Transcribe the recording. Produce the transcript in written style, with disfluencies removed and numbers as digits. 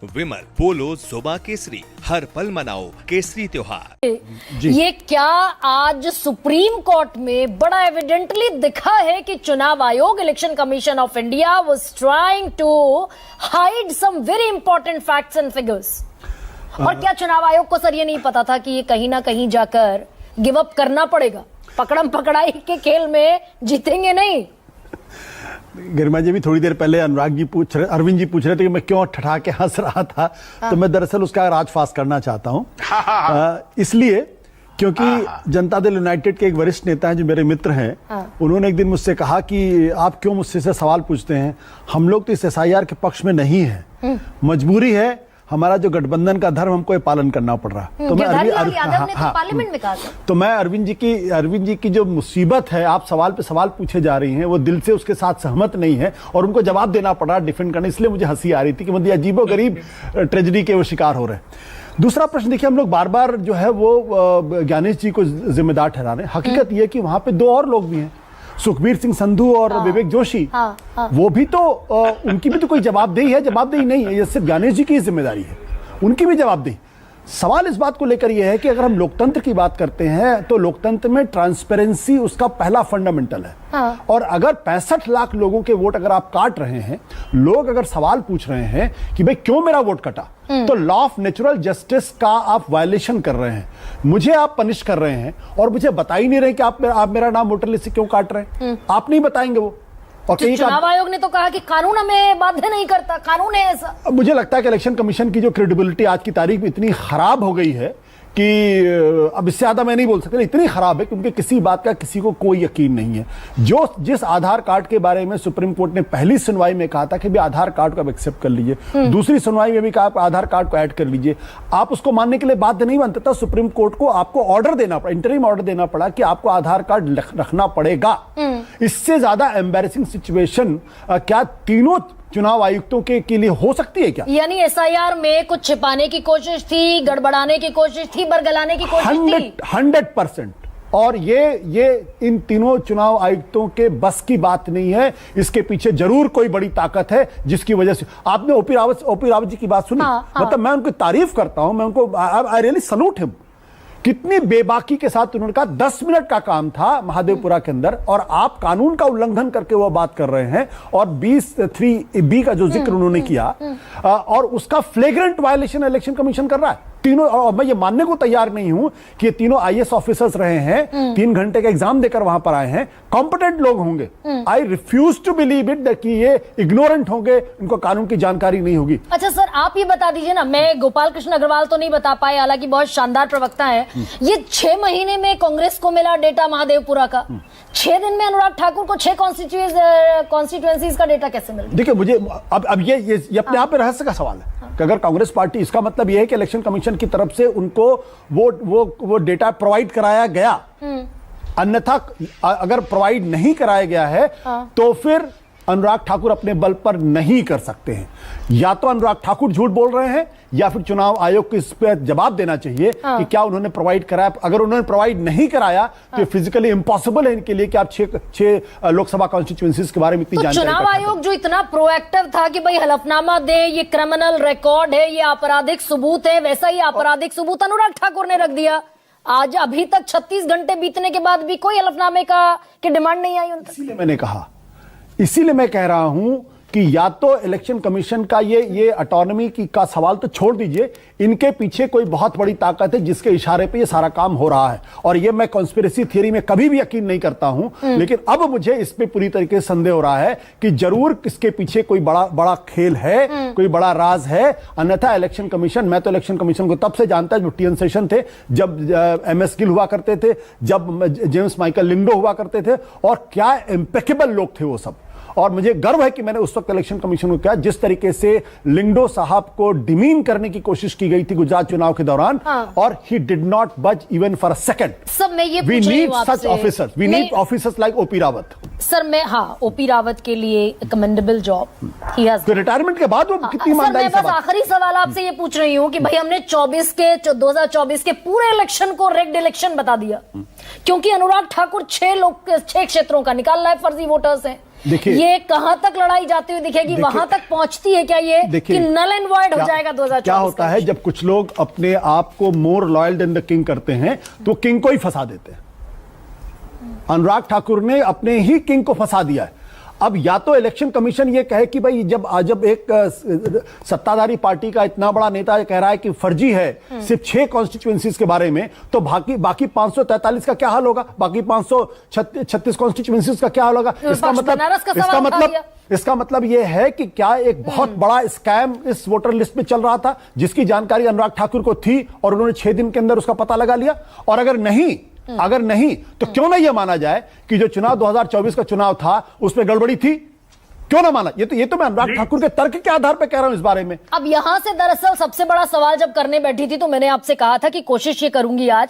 विमल पोलो जोबा केसरी, हर पल मनाओ केसरी त्योहार। ये क्या आज सुप्रीम कोर्ट में बड़ा एविडेंटली दिखा है कि चुनाव आयोग, Election Commission of India was trying to hide some very important facts and figures. और क्या चुनाव आयोग को सर ये नहीं पता था कि ये कहीं ना कहीं जाकर गिव अप करना पड़ेगा? पकड़म पकड़ाई के खेल में जीतेंगे नहीं। गरिमा जी भी थोड़ी देर पहले अरविंद जी पूछ रहे थे कि मैं क्यों ठठा के हंस रहा था। तो मैं दरअसल उसका राजफास करना चाहता हूं, इसलिए क्योंकि जनता दल यूनाइटेड के एक वरिष्ठ नेता हैं जो मेरे मित्र हैं, उन्होंने एक दिन मुझसे कहा कि आप क्यों मुझसे से सवाल पूछते हैं, हम लोग तो इस एसआईआर के पक्ष में नहीं है, मजबूरी है, हमारा जो गठबंधन का धर्म हमको ये पालन करना पड़ रहा है। तो मैं पार्लियामेंट में कहा था। तो मैं अरविंद जी की जो मुसीबत है, आप सवाल पे सवाल पूछे जा रही हैं, वो दिल से उसके साथ सहमत नहीं है और उनको जवाब देना पड़ रहा, डिफेंड करना, इसलिए मुझे हंसी आ रही थी कि मतलब अजीबोगरीब ट्रेजेडी के वो शिकार हो रहे हैं। दूसरा प्रश्न देखिए, हम लोग बार बार जो है वो ज्ञानेश जी को जिम्मेदार ठहरा रहे हैं। हकीकत यह है कि वहां पे दो और लोग भी हैं, सुखबीर सिंह संधू और विवेक जोशी। वो भी तो उनकी भी तो कोई जवाबदेही है, जवाबदेही नहीं है, ये सिर्फ ज्ञानेश जी की जिम्मेदारी है, उनकी भी जवाबदेही। सवाल इस बात को लेकर यह है कि अगर हम लोकतंत्र की बात करते हैं तो लोकतंत्र में ट्रांसपेरेंसी उसका पहला फंडामेंटल है। और अगर 65 लाख लोगों के वोट अगर आप काट रहे हैं, लोग अगर सवाल पूछ रहे हैं कि भाई क्यों मेरा वोट कटा, तो लॉ ऑफ नेचुरल जस्टिस का आप वायलेशन कर रहे हैं, मुझे आप पनिश कर रहे हैं और मुझे बता ही नहीं रहे कि आप मेरा नाम वोटर लिस्ट से क्यों काट रहे हैं। आप नहीं बताएंगे वो। और तो चुनाव आयोग ने तो कहा कि कानून हमें बाध्य नहीं करता, कानून है ऐसा। मुझे लगता है कि इलेक्शन कमीशन की जो क्रेडिबिलिटी आज की तारीख में इतनी खराब हो गई है कि अब इससे ज्यादा मैं नहीं बोल सकता, इतनी खराब है क्योंकि किसी बात का किसी को कोई यकीन नहीं है। जिस आधार कार्ड के बारे में सुप्रीम कोर्ट ने पहली सुनवाई में कहा था कि भी आधार कार्ड को आप एक्सेप्ट कर लीजिए, दूसरी सुनवाई में भी कहा आप आधार कार्ड को ऐड कर लीजिए, आप उसको मानने के लिए बाध्य नहीं बनता था। सुप्रीम कोर्ट को आपको ऑर्डर देना पड़ा, इंटरिम ऑर्डर देना पड़ा कि आपको आधार कार्ड रखना पड़ेगा। इससे ज्यादा एम्बैरेसिंग सिचुएशन क्या तीनों चुनाव आयुक्तों के लिए हो सकती है क्या? यानी एसआईआर में कुछ छिपाने की कोशिश थी, गड़बड़ाने की कोशिश थी, बरगलाने की कोशिश थी। 100%। और ये इन तीनों चुनाव आयुक्तों के बस की बात नहीं है, इसके पीछे जरूर कोई बड़ी ताकत है जिसकी वजह से। आपने ओपी रावत जी की बात सुनी? मतलब मैं उनकी तारीफ करता हूं, मैं उनको आई रियली सैल्यूट हिम। कितनी बेबाकी के साथ उन्होंने कहा, 10 मिनट का काम था महादेवपुरा के अंदर और आप कानून का उल्लंघन करके वो बात कर रहे हैं। और 20(3)(b) का जो जिक्र उन्होंने किया और उसका फ्लेग्रेंट वायलेशन इलेक्शन कमीशन कर रहा है तीनों। और मैं ये मानने को तैयार नहीं हूं कि ये तीनों आईएएस ऑफिसर्स रहे हैं, 3 घंटे का एग्जाम देकर वहां पर आए हैं, कॉम्पिटेंट लोग होंगे। I refuse to believe it कि ये इग्नोरेंट होंगे, इनको कानून की जानकारी नहीं होगी। अच्छा सर, आप ये बता दीजिए ना, मैं गोपाल कृष्ण अग्रवाल तो नहीं बता पाए, हालांकि बहुत शानदार प्रवक्ता है। ये 6 महीने में कांग्रेस को मिला डेटा महादेवपुरा का, 6 दिन में अनुराग ठाकुर को 6 कॉन्स्टिट्यूएंसीज का डेटा कैसे मिला? देखिए, मुझे अब ये अपने आप में रहस्य का सवाल है कि अगर कांग्रेस पार्टी, इसका मतलब यह है कि इलेक्शन कमीशन की तरफ से उनको वो डेटा प्रोवाइड कराया गया, अन्यथा अगर प्रोवाइड नहीं कराया गया है तो फिर अनुराग ठाकुर अपने बल पर नहीं कर सकते हैं। या तो अनुराग ठाकुर झूठ बोल रहे हैं या फिर चुनाव आयोग को इस पर जवाब देना चाहिए कि क्या उन्होंने प्रोवाइड कराया। अगर उन्होंने प्रोवाइड नहीं कराया तो फिजिकली इम्पॉसिबल है इनके लिए कि आप 6 लोकसभा कॉन्स्टिट्यूएंसीज के बारे में इतनी जानकारी। चुनाव आयोग जो इतना प्रोएक्टिव था कि भाई हलफनामा दे, ये क्रिमिनल रिकॉर्ड है, ये आपराधिक सबूत है, वैसा ही आपराधिक सबूत अनुराग ठाकुर ने रख दिया। आज अभी तक 36 घंटे बीतने के बाद भी कोई हलफनामे की डिमांड नहीं आई उनसे। इसीलिए मैं कह रहा हूं कि या तो इलेक्शन कमीशन का ये ऑटोनॉमी का सवाल तो छोड़ दीजिए, इनके पीछे कोई बहुत बड़ी ताकत है जिसके इशारे पे ये सारा काम हो रहा है। और ये मैं कॉन्स्पिरेसी थियरी में कभी भी यकीन नहीं करता हूं, लेकिन अब मुझे इस पे पूरी तरीके से संदेह हो रहा है कि जरूर इसके पीछे कोई बड़ा खेल है, कोई बड़ा राज है। अन्यथा इलेक्शन कमीशन, मैं तो इलेक्शन कमीशन को तब से जानता जब टीएन सेशन थे, जब MS गिल हुआ करते थे, जब जेम्स माइकल लिंगडो हुआ करते थे, और क्या इम्पेकेबल लोग थे वो सब। और मुझे गर्व है कि मैंने उस वक्त इलेक्शन कमीशन को किया, जिस तरीके से लिंगडो साहब को डिमीन करने की कोशिश की गई थी गुजरात चुनाव के दौरान, और he did not budge even for a second. सब मैं ये we need such officers, we need officers like OP Rawat. Sir मैं ओपी रावत के लिए कमेंडेबल जॉब ही हैज। तो रिटायरमेंट के बाद वो कितनी ईमानदारी से। मैं बस आखिरी सवाल आपसे ये पूछ रही हूँ कि भाई हमने 2024 के पूरे इलेक्शन को रेग्ड इलेक्शन बता दिया, क्योंकि अनुराग ठाकुर 6 क्षेत्रों का निकाल रहा है, फर्जी वोटर्स हैं। देखिए, ये कहां तक लड़ाई जाती हुई दिखेगी, वहां तक पहुंचती है क्या ये कि नल एंड वॉइड हो जाएगा 2024? क्या होता है जब कुछ लोग अपने आप को more loyal than the king करते हैं तो किंग को ही फंसा देते हैं। अनुराग ठाकुर ने अपने ही किंग को फंसा दिया है। अब या तो इलेक्शन कमीशन ये कहे कि भाई जब एक सत्ताधारी पार्टी का इतना बड़ा नेता कह रहा है कि फर्जी है सिर्फ 6 कॉन्स्टिट्यूएंसीज के बारे में, तो बाकी 543 का क्या हाल होगा, बाकी 536 कॉन्स्टिट्यूएंसीज का क्या हाल होगा? इसका मतलब यह है कि क्या एक बहुत बड़ा स्कैम इस वोटर लिस्ट में चल रहा था जिसकी जानकारी अनुराग ठाकुर को थी और उन्होंने 6 दिन के अंदर उसका पता लगा लिया? और अगर नहीं तो क्यों ना यह माना जाए कि जो चुनाव 2024 का चुनाव था उसमें गड़बड़ी थी? क्यों ना माना? ये तो मैं अनुराग ठाकुर के तर्क के आधार पर कह रहा हूं इस बारे में। अब यहां से दरअसल सबसे बड़ा सवाल जब करने बैठी थी तो मैंने आपसे कहा था कि कोशिश ये करूंगी आज